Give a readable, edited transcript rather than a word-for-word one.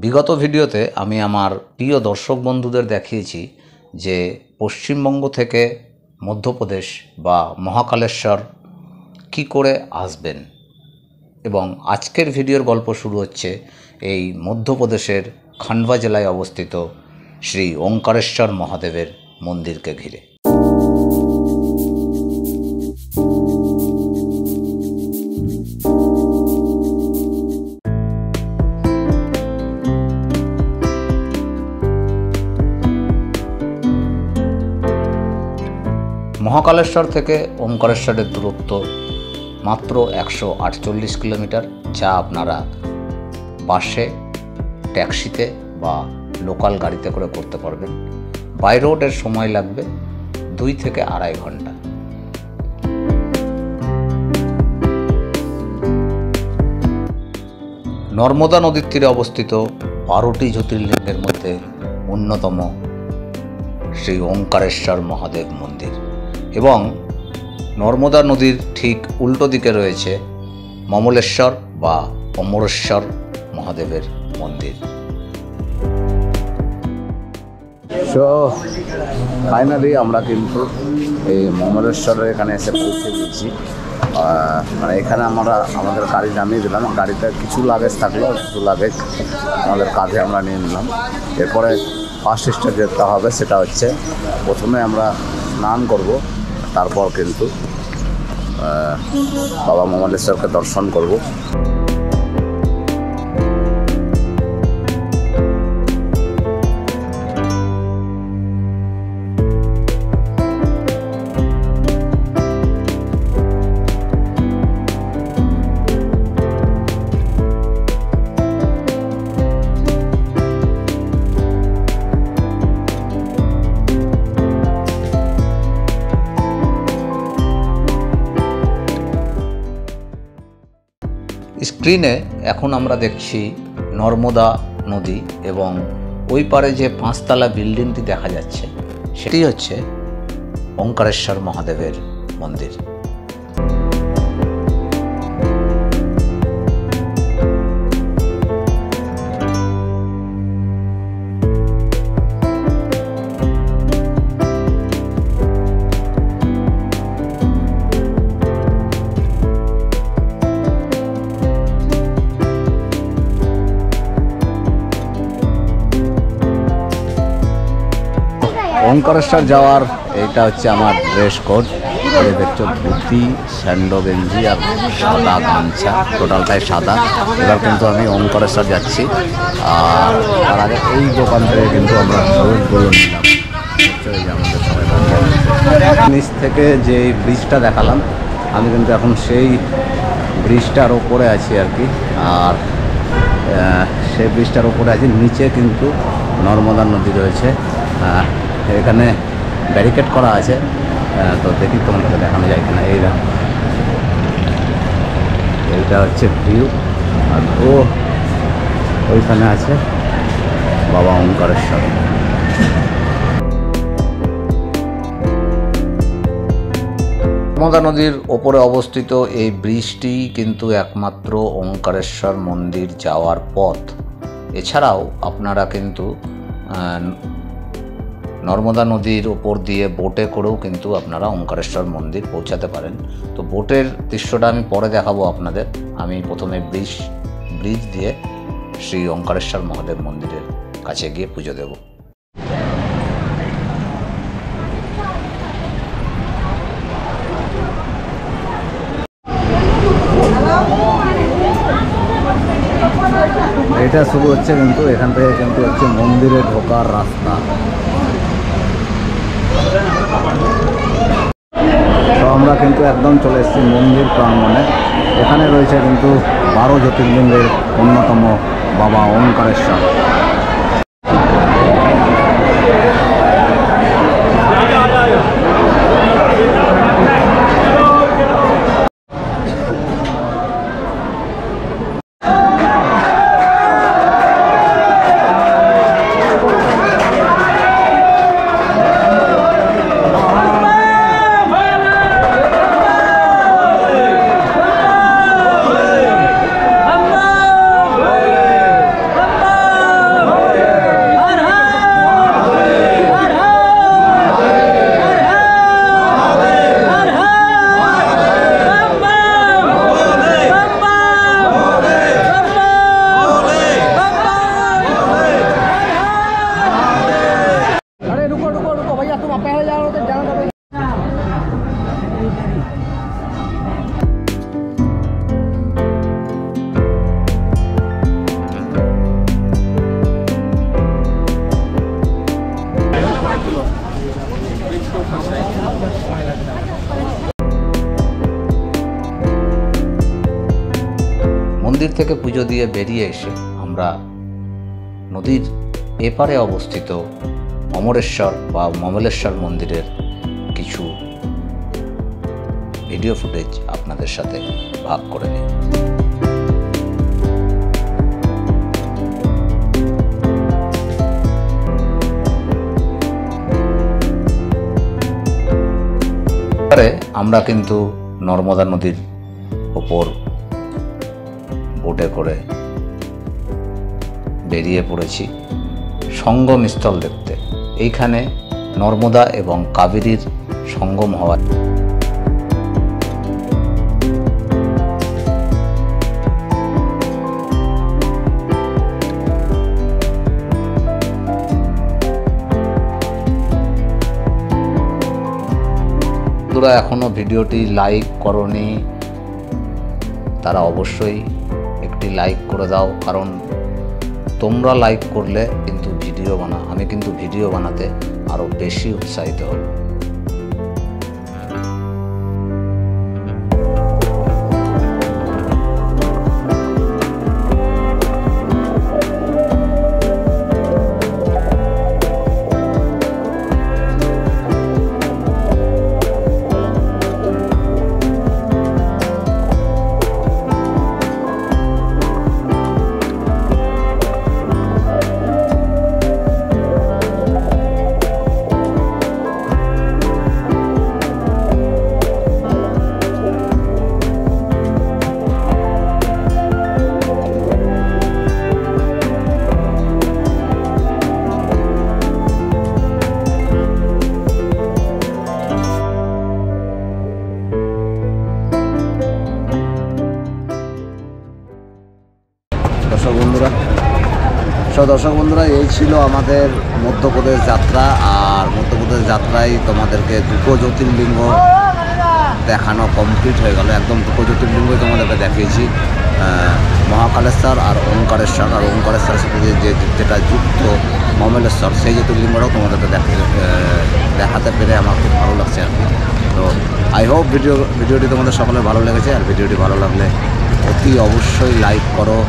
বিগত ভিডিওতে আমি আমার প্রিয় দর্শক বন্ধুদের দেখিয়েছি যে পশ্চিমবঙ্গ থেকে মধ্যপ্রদেশ বা মহাকালেশ্বর কি করে আসবেন, এবং আজকের ভিডিওর গল্প শুরু হচ্ছে এই মধ্যপ্রদেশের খান্ডবা জেলায় অবস্থিত শ্রী ওঙ্কারেশ্বর মহাদেবের মন্দিরকে ঘিরে। মহাকালেশ্বর থেকে ওঙ্কারেশ্বরের দূরত্ব মাত্র 148 কিলোমিটার, যা আপনারা বাসে, ট্যাক্সিতে বা লোকাল গাড়িতে করে করতে পারবেন। বাই রোডের সময় লাগবে 2 থেকে 2.5 ঘন্টা। নর্মদা নদীর তীরে অবস্থিত 12টি জ্যোতির্লিঙ্গের মধ্যে অন্যতম শ্রী ওঙ্কারেশ্বর মহাদেব মন্দির, এবং নর্মদা নদীর ঠিক উল্টো দিকে রয়েছে মমলেশ্বর বা অমরেশ্বর মহাদেবের মন্দির। সো ফাইনালি আমরা কিন্তু এই মমলেশ্বরের এখানে এসে পৌঁছে দিয়েছি। মানে এখানে আমরা আমাদের গাড়ি নামিয়ে দিলাম। গাড়িতে কিছু লাগেজ থাকলো, কিছু লাগেজ আমাদের কাঁধে আমরা নিয়ে নিলাম। এরপরে ফার্স্ট স্টেপ যেতে হবে, সেটা হচ্ছে প্রথমে আমরা স্নান করব, তারপর কিন্তু বাবা মমলেশ্বরকে দর্শন করব। স্ক্রিনে এখন আমরা দেখছি নর্মদা নদী, এবং ওই পারে যে 5তলা বিল্ডিংটি দেখা যাচ্ছে সেটি হচ্ছে ওঙ্কারেশ্বর মহাদেবের মন্দির। ওঙ্কারেশ্বর যাওয়ার এইটা হচ্ছে আমার ড্রেস কোড। এই দেখছো ধুতি, স্যান্ডো গেঞ্জি আর সাদা গামছা, টোটালটাই সাদা। এবার কিন্তু আমি ওঙ্কারেশ্বর যাচ্ছি। আর তার আগে এই দোকান থেকে কিন্তু আমরা ভোগগুলো নিলাম। এই যে আমাদের সবাই নিচ থেকে যে ব্রিজটা দেখালাম, আমি কিন্তু এখন সেই ব্রিজটার ওপরে আছি আর কি। আর সেই ব্রিজটার ওপরে আছি, নিচে কিন্তু নর্মদা নদী রয়েছে। এখানে ব্যারিকেড করা আছে, তো দেখি তোমাদেরকে দেখানো যায় কিনা। এইটা হচ্ছে ভিউ, আর ওইখানে আছে বাবা ওঙ্কারেশ্বর। নর্মদা নদীর ওপরে অবস্থিত এই ব্রিজটি কিন্তু একমাত্র ওঙ্কারেশ্বর মন্দির যাওয়ার পথ। এছাড়াও আপনারা কিন্তু নর্মদা নদীর ওপর দিয়ে বোটে করেও কিন্তু আপনারা ওঙ্কারেশ্বর মন্দির পৌঁছাতে পারেন। তো বোটের দৃশ্যটা আমি পরে দেখাবো আপনাদের। আমি প্রথমে ব্রিজ দিয়ে শ্রী ওঙ্কারেশ্বর মহাদেব মন্দিরের কাছে গিয়ে পুজো দেব। এটা শুরু হচ্ছে কিন্তু এখান থেকে কিন্তু হচ্ছে মন্দিরে ঢোকার রাস্তা। তো আমরা কিন্তু একদম চলে এসেছি মন্দির প্রাঙ্গণে। এখানে রয়েছে কিন্তু 12 জ্যোতির্লিঙ্গের অন্যতম বাবা ওঙ্কারেশ্বর। থেকে পুজো দিয়ে বেরিয়ে এসে আমরা নদীর এপারে অবস্থিত অমরেশ্বর বা মমলেশ্বর মন্দিরের কিছু ভিডিও ফুটেজ আপনাদের সাথে ভাগ করে নিই। আমরা কিন্তু নর্মদা নদীর ওপর বোটে করে বেরিয়ে পড়েছি সঙ্গমস্থল দেখতে। এইখানে নর্মদা এবং কাবেরীর সঙ্গম হওয়ার বন্ধুরা এখনও ভিডিওটি লাইক করনি, তারা অবশ্যই একটি লাইক করে দাও, কারণ তোমরা লাইক করলে কিন্তু আমি কিন্তু ভিডিও বানাতে আরও বেশি উৎসাহিত হব। দর্শক বন্ধুরা এই ছিল আমাদের মধ্যপ্রদেশ যাত্রা। আর মধ্যপ্রদেশ যাত্রায় তোমাদেরকে দুটো জ্যোতির্লিঙ্গ দেখানো কমপ্লিট হয়ে গেল। একদম দুটো জ্যোতির্লিঙ্গই তোমাদেরকে দেখিয়েছি, মহাকালেশ্বর আর ওঙ্কারেশ্বর। আর ওঙ্কারেশ্বরের সাথে যেটা যুক্ত মমলেশ্বর, সেই জ্যোতির্লিঙ্গটাও তোমাদেরকে দেখাতে পেরে আমার খুব ভালো লাগছে আর কি। তো আই হোপ ভিডিওটি তোমাদের সকলের ভালো লেগেছে। আর ভিডিওটি ভালো লাগলে অতি অবশ্যই লাইক করো।